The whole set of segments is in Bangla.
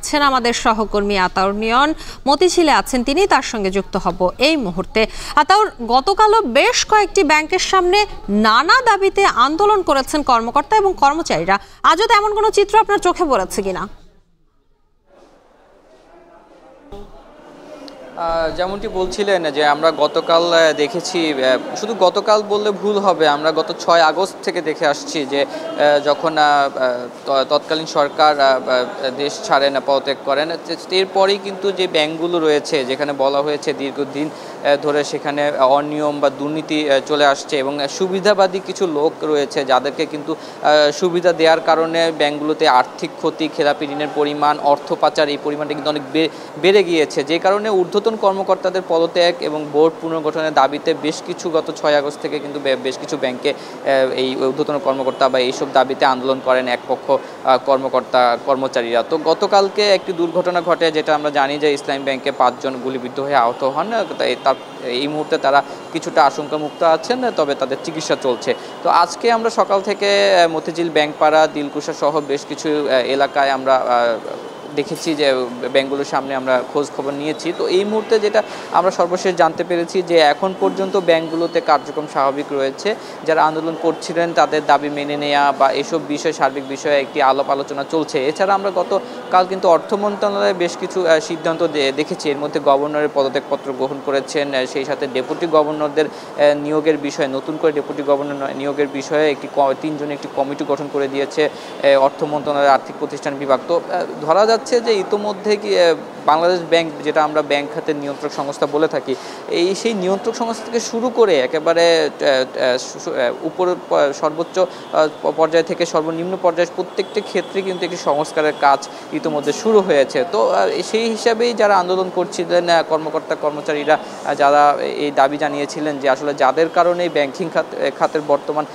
আছেন আমাদের সহকর্মী আতাউর নিয়ন, মতিঝিলে আছেন তিনি, তার সঙ্গে যুক্ত হব এই মুহূর্তে। আতাউর, গতকালও বেশ কয়েকটি ব্যাংকের সামনে নানা দাবিতে আন্দোলন করেছেন কর্মকর্তা এবং কর্মচারীরা। আজও তেমন কোনো চিত্র আপনার চোখে পড়েছে কিনা? যেমনটি বলছিলেন যে আমরা গতকাল দেখেছি, শুধু গতকাল বললে ভুল হবে, আমরা গত 6 আগস্ট থেকে দেখে আসছি যে যখন তৎকালীন সরকার দেশ ছাড়েন, পদত্যাগ করেন, এরপরেই কিন্তু যে ব্যাংকগুলো রয়েছে যেখানে বলা হয়েছে দীর্ঘদিন ধরে সেখানে অনিয়ম বা দুর্নীতি চলে আসছে এবং সুবিধাবাদী কিছু লোক রয়েছে যাদেরকে কিন্তু সুবিধা দেওয়ার কারণে ব্যাংকগুলোতে আর্থিক ক্ষতি, খেলাপি ঋণের পরিমাণ, অর্থ পাচার এই পরিমাণটা কিন্তু অনেক বেড়ে গিয়েছে, যে কারণে ঊর্ধ্বতন কর্মকর্তাদের পদত্যাগ এবং বোর্ড পুনর্গঠনের দাবিতে বেশ কিছু গত 6 আগস্ট থেকে কিন্তু বেশ কিছু ব্যাংকে এই ঊর্ধ্বতন কর্মকর্তা বা এইসব দাবিতে আন্দোলন করেন একপক্ষ কর্মচারীরা। তো গতকালকে একটি দুর্ঘটনা ঘটে, যেটা আমরা জানি যে ইসলামী ব্যাংকে 5 জন গুলিবিদ্ধ হয়ে আহত হন। এই মুহূর্তে তারা কিছুটা আশঙ্কামুক্ত আছেন, তবে তাদের চিকিৎসা চলছে। তো আজকে আমরা সকাল থেকে মতিঝিল, ব্যাংকপাড়া, দিলকুশা সহ বেশ কিছু এলাকায় আমরা দেখেছি যে ব্যাংকগুলোর সামনে আমরা খোঁজ খবর নিয়েছি। তো এই মুহূর্তে যেটা আমরা সর্বশেষ জানতে পেরেছি যে এখন পর্যন্ত ব্যাংকগুলোতে কার্যক্রম স্বাভাবিক রয়েছে। যারা আন্দোলন করছিলেন তাদের দাবি মেনে নেওয়া বা এসব বিষয়, সার্বিক বিষয়ে একটি আলোচনা চলছে। এছাড়া আমরা গতকাল কিন্তু অর্থ মন্ত্রণালয়ে বেশ কিছু সিদ্ধান্ত দেখেছি। এর মধ্যে গভর্নরের পদত্যাগপত্র গ্রহণ করেছেন, সেই সাথে ডেপুটি গভর্নরদের নিয়োগের বিষয়ে, নতুন করে ডেপুটি গভর্নর নিয়োগের বিষয়ে 3 জনের একটি কমিটি গঠন করে দিয়েছে অর্থ মন্ত্রণালয়ের আর্থিক প্রতিষ্ঠান বিভাগ। তো ধরা যাচ্ছে যে ইতোমধ্যে কি বাংলাদেশ ব্যাংক, যেটা আমরা ব্যাংক খাতের নিয়ন্ত্রক সংস্থা বলে থাকি, সেই নিয়ন্ত্রক সংস্থা থেকে শুরু করে একেবারে উপর সর্বোচ্চ পর্যায় থেকে সর্বনিম্ন পর্যায়ে প্রত্যেকটি ক্ষেত্রে কিন্তু একটি সংস্কারের কাজ ইতোমধ্যে শুরু হয়েছে। তো সেই হিসাবেই যারা আন্দোলন করছিলেন কর্মচারীরা, যারা এই দাবি জানিয়েছিলেন যে আসলে যাদের কারণে ব্যাংকিং খাতের বর্তমান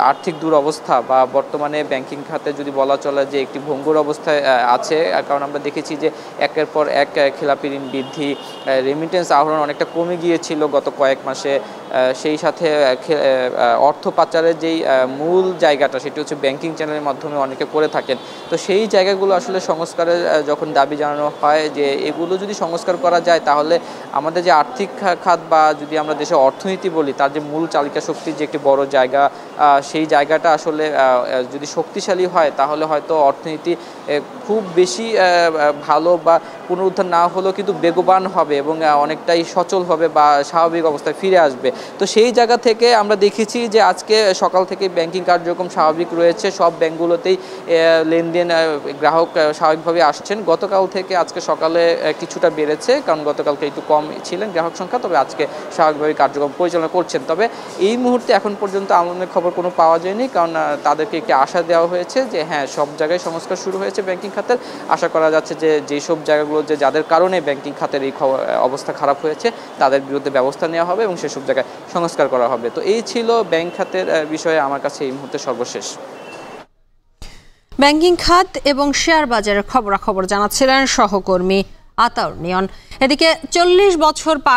আর্থিক দুরবস্থা বা বর্তমানে ব্যাংকিং খাতে যদি বলা চলে যে একটি ভঙ্গুর অবস্থায় আছে, কারণ আমরা দেখেছি যে একের পর এক খেলাপি ঋণ বৃদ্ধি, রেমিটেন্স আহরণ অনেকটা কমে গিয়েছিল গত কয়েক মাসে। সেই সাথে অর্থ পাচারের যেই মূল জায়গাটা, সেটি হচ্ছে ব্যাংকিং চ্যানেলের মাধ্যমে অনেকে করে থাকেন। তো সেই জায়গাগুলো আসলে সংস্কারের যখন দাবি জানানো হয় যে এগুলো যদি সংস্কার করা যায়, তাহলে আমাদের যে আর্থিক খাত বা যদি আমরা দেশের অর্থনীতি বলি, তার যে মূল চালিকা শক্তির যে একটি বড় জায়গা, সেই জায়গাটা আসলে যদি শক্তিশালী হয়, তাহলে হয়তো অর্থনীতি খুব বেশি ভালো বা পুনরুদ্ধার না হলেও কিন্তু বেগবান হবে এবং অনেকটাই সচল হবে বা স্বাভাবিক অবস্থায় ফিরে আসবে। তো সেই জায়গা থেকে আমরা দেখেছি যে আজকে সকাল থেকে ব্যাংকিং কার্যক্রম স্বাভাবিক রয়েছে, সব ব্যাংকগুলোতেই লেনদেন, গ্রাহক স্বাভাবিকভাবে আসছেন। গতকাল থেকে আজকে সকালে কিছুটা বেড়েছে, কারণ গতকালকে একটু কম ছিলেন গ্রাহক সংখ্যা, তবে আজকে স্বাভাবিকভাবে কার্যক্রম পরিচালনা করছেন। তবে এই মুহূর্তে এখন পর্যন্ত আন্দোলনের খবর কোনো পাওয়া যায়নি, কারণ তাদেরকে একটি আশা দেওয়া হয়েছে যে হ্যাঁ, সব জায়গায় সংস্কার শুরু হয়েছে ব্যাংকিং খাতের। আশা করা যাচ্ছে যে যেসব জায়গাগুলো যাদের কারণে ব্যাংকিং খাতের এই অবস্থা খারাপ হয়েছে, তাদের বিরুদ্ধে ব্যবস্থা নেওয়া হবে এবং সেসব জায়গায় সংস্কার করা হবে। তো এই ছিল ব্যাংক খাতের বিষয়ে আমার কাছে এই মুহূর্তে সর্বশেষ। ব্যাংকিং খাত এবং শেয়ার বাজারের খবরাখবর জানাচ্ছিলেন সহকর্মী আতাউর নিয়ন। এদিকে 40 বছর পার